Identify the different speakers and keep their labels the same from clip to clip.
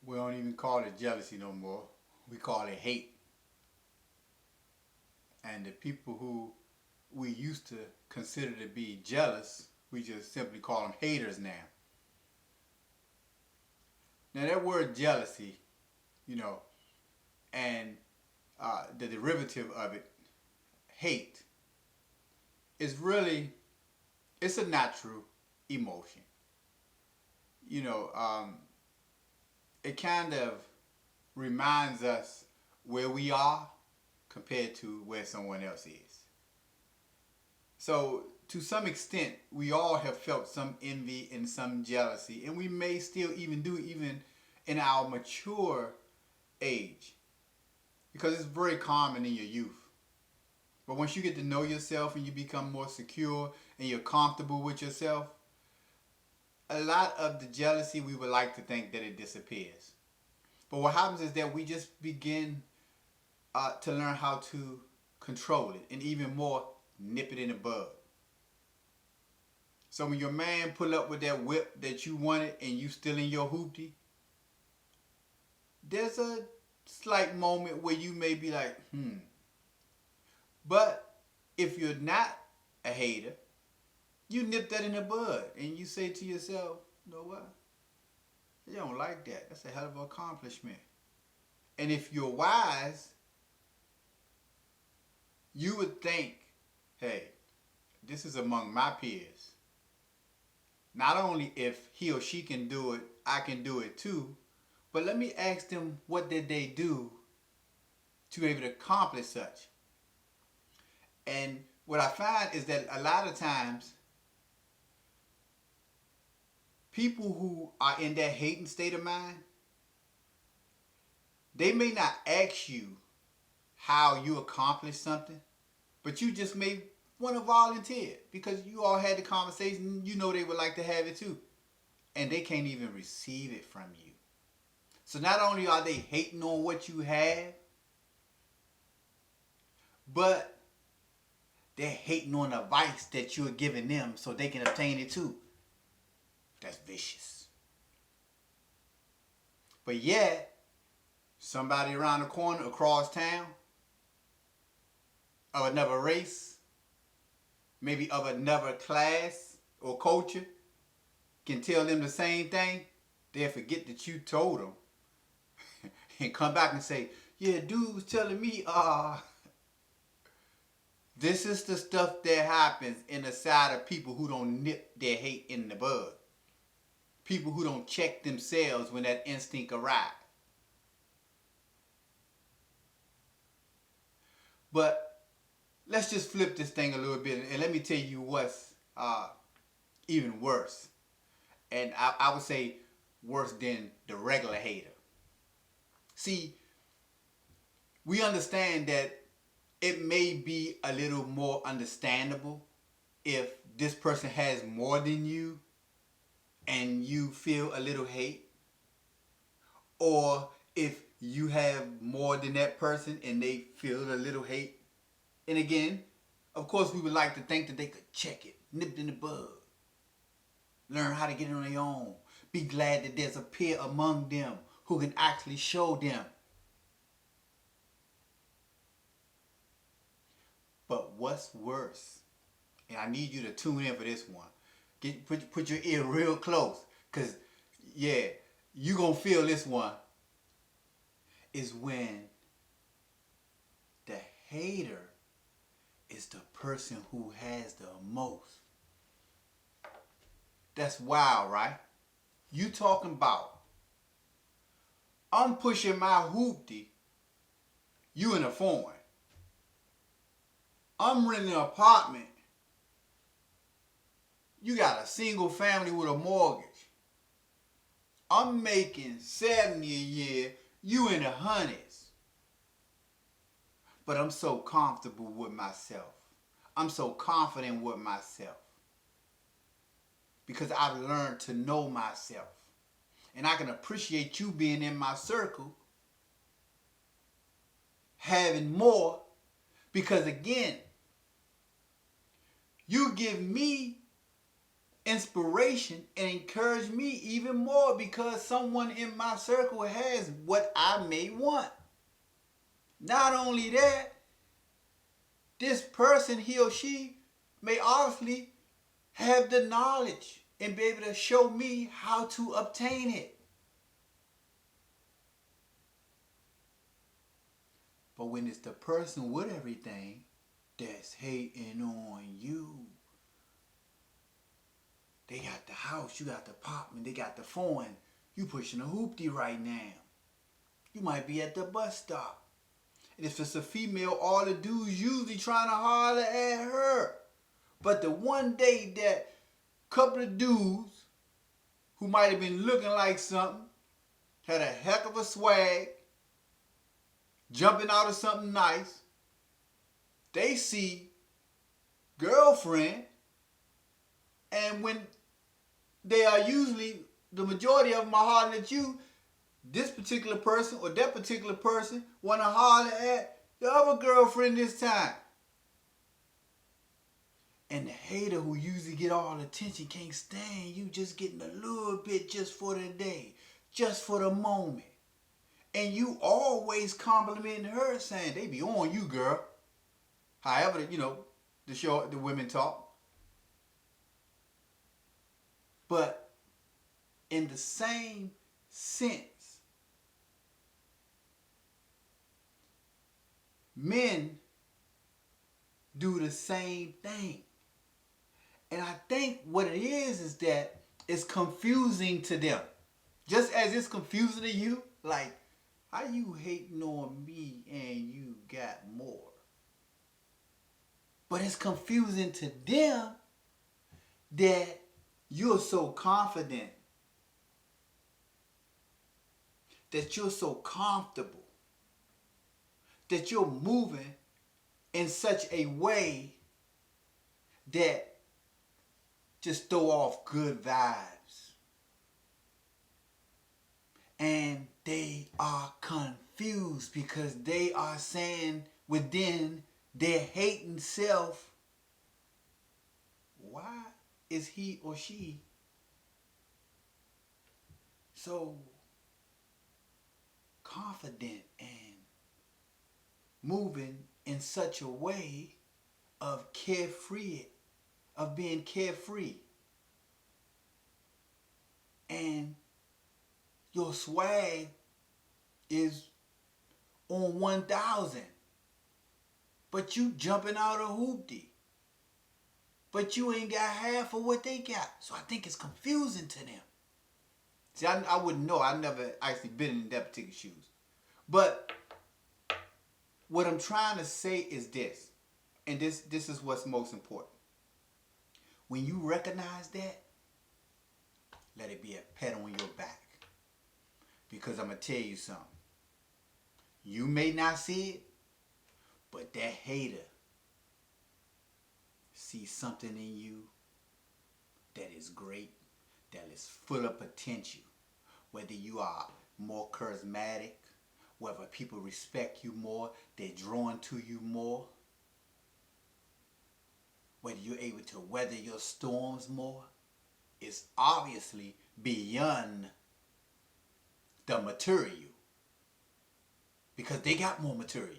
Speaker 1: We don't even call it jealousy no more. We call it hate. And the people who we used to consider to be jealous, we just simply call them haters now. Now that word jealousy, you know, and the derivative of it, hate, is really, it's a natural emotion. You know, it kind of reminds us where we are compared to where someone else is. So, to some extent, we all have felt some envy and some jealousy, and we may still even do even in our mature age, because it's very common in your youth. But once you get to know yourself and you become more secure and you're comfortable with yourself, a lot of the jealousy we would like to think that it disappears. But what happens is that we just begin to learn how to control it and even more nip it in the bud. So when your man pull up with that whip that you wanted and you still in your hoopty, there's a slight moment where you may be like, But if you're not a hater, you nip that in the bud and you say to yourself, you know what? You don't like that. That's a hell of an accomplishment. And if you're wise, you would think, hey, this is among my peers. Not only if he or she can do it, I can do it too. But let me ask them, what did they do to be able to accomplish such? And what I find is that a lot of times, people who are in that hating state of mind, they may not ask you how you accomplished something, but you just may want to volunteer because you all had the conversation. You know they would like to have it too. And they can't even receive it from you. So not only are they hating on what you have, but they're hating on the advice that you're giving them so they can obtain it too. That's vicious. But yet, somebody around the corner, across town, of another race, maybe of another class or culture, can tell them the same thing, they'll forget that you told them and come back and say, yeah, dude was telling me, this is the stuff that happens in the side of people who don't nip their hate in the bud. People who don't check themselves when that instinct arrives. But let's just flip this thing a little bit and let me tell you what's even worse. And I would say worse than the regular hater. See, we understand that it may be a little more understandable if this person has more than you and you feel a little hate, or if you have more than that person and they feel a little hate. And again, of course, we would like to think that they could check it, nip it in the bud, learn how to get it on their own, be glad that there's a peer among them who can actually show them. But what's worse, and I need you to tune in for this one. Put your ear real close, because, yeah, you going to feel this one, is when the hater is the person who has the most. That's wild, right? You talking about, I'm pushing my hoopty, you in a foreign. I'm renting an apartment, you got a single family with a mortgage. I'm making 70 a year, you in the hundreds. But I'm so comfortable with myself. I'm so confident with myself. Because I've learned to know myself. And I can appreciate you being in my circle, having more, because again, you give me inspiration and encourage me even more because someone in my circle has what I may want. Not only that, this person, he or she, may obviously have the knowledge and be able to show me how to obtain it. But when it's the person with everything that's hating on you, they got the house, you got the apartment, they got the phone, you pushing a hoopty right now. You might be at the bus stop. And if it's a female, all the dudes usually trying to holler at her. But the one day that couple of dudes who might have been looking like something, had a heck of a swag, jumping out of something nice, they see girlfriend, and when they are usually, the majority of them are hollering at you, this particular person or that particular person want to holler at the other girlfriend this time. And the hater who usually get all the attention can't stand you just getting a little bit just for the day, just for the moment. And you always complimenting her saying, they be on you, girl. However, the women talk. But in the same sense, men do the same thing. And I think what it is that it's confusing to them. Just as it's confusing to you, like, how you hating on me and you got more? But it's confusing to them that you're so confident, that you're so comfortable, that you're moving in such a way that just throw off good vibes. And they are confused because they are saying within their hating self, why is he or she so confident and moving in such a way of being carefree? And your swag is on 1,000. But you jumping out of hoopty. But you ain't got half of what they got. So I think it's confusing to them. See, I wouldn't know. I've never actually been in that particular shoes. But what I'm trying to say is this. And this is what's most important. When you recognize that, let it be a pat on your back. Because I'm going to tell you something. You may not see it, but that hater sees something in you that is great, that is full of potential. Whether you are more charismatic, whether people respect you more, they're drawn to you more. Whether you're able to weather your storms more, it's obviously beyond the material. Because they got more material.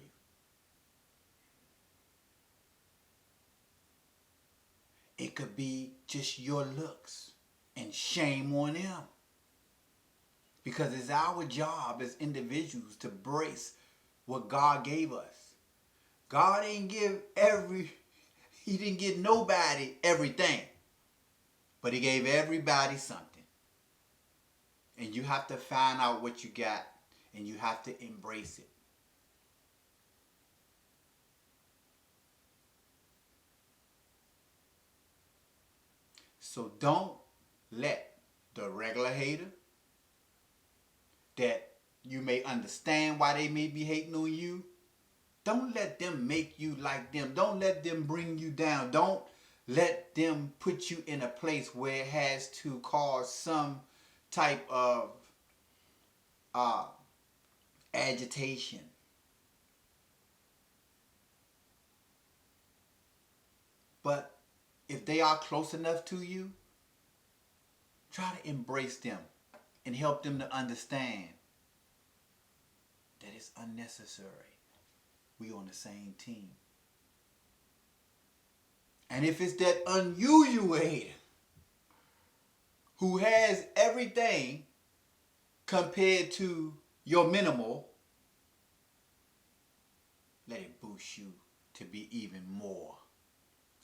Speaker 1: It could be just your looks, and shame on them. Because it's our job as individuals to brace what God gave us. God ain't He didn't give nobody everything. But He gave everybody something. And you have to find out what you got, and you have to embrace it. So don't let the regular hater that you may understand why they may be hating on you, don't let them make you like them. Don't let them bring you down. Don't let them put you in a place where it has to cause some type of agitation. But if they are close enough to you, Try to embrace them and help them to understand that it's unnecessary. We on the same team. And if it's that unusual hater who has everything compared to your minimal, let it boost you to be even more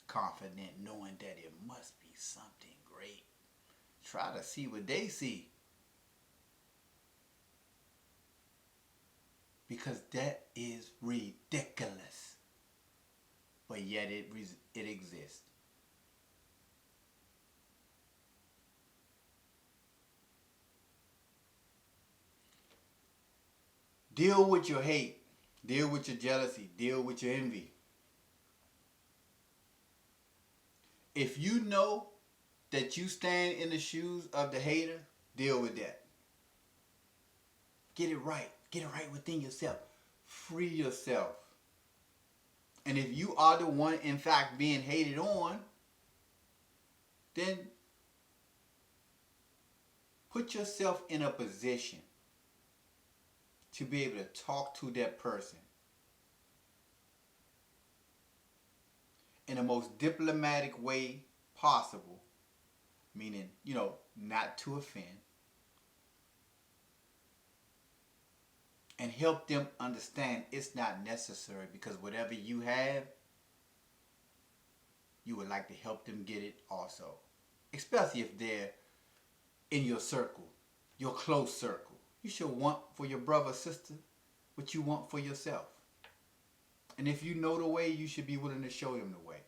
Speaker 1: confident, knowing that it must be something great. Try to see what they see. Because that is ridiculous. But yet it exists. Deal with your hate. Deal with your jealousy. Deal with your envy. If you know that you stand in the shoes of the hater, deal with that. Get it right. Get it right within yourself. Free yourself. And if you are the one, in fact, being hated on, then put yourself in a position to be able to talk to that person in the most diplomatic way possible, meaning, not to offend, and help them understand it's not necessary, because whatever you have, you would like to help them get it also. Especially if they're in your circle, your close circle. You should want for your brother or sister what you want for yourself. And if you know the way, you should be willing to show them the way.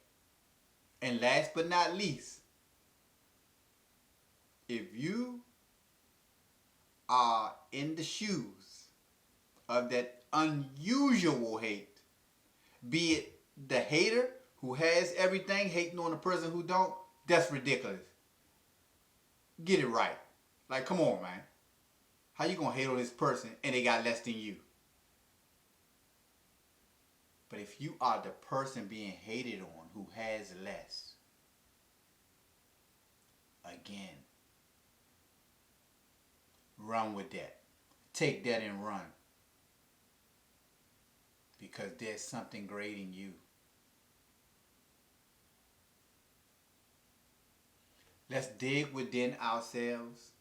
Speaker 1: And last but not least, if you are in the shoes of that unusual hate, be it the hater who has everything, hating on the person who don't, that's ridiculous. Get it right. Like, come on, man. How you gonna hate on this person and they got less than you? But if you are the person being hated on who has less, again, run with that. Take that and run. Because there's something great in you. Let's dig within ourselves.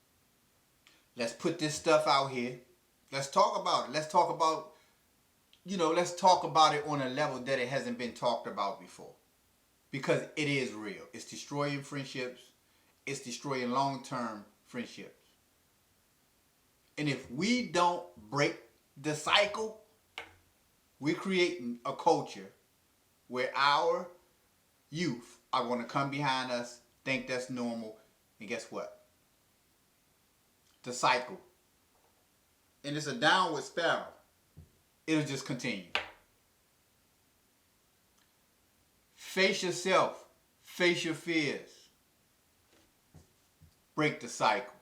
Speaker 1: Let's put this stuff out here. Let's talk about it. Let's talk about it on a level that it hasn't been talked about before. Because it is real. It's destroying friendships. It's destroying long-term friendships. And if we don't break the cycle, we're creating a culture where our youth are going to come behind us, think that's normal, and guess what? The cycle. And it's a downward spiral. It'll just continue. Face yourself. Face your fears. Break the cycle.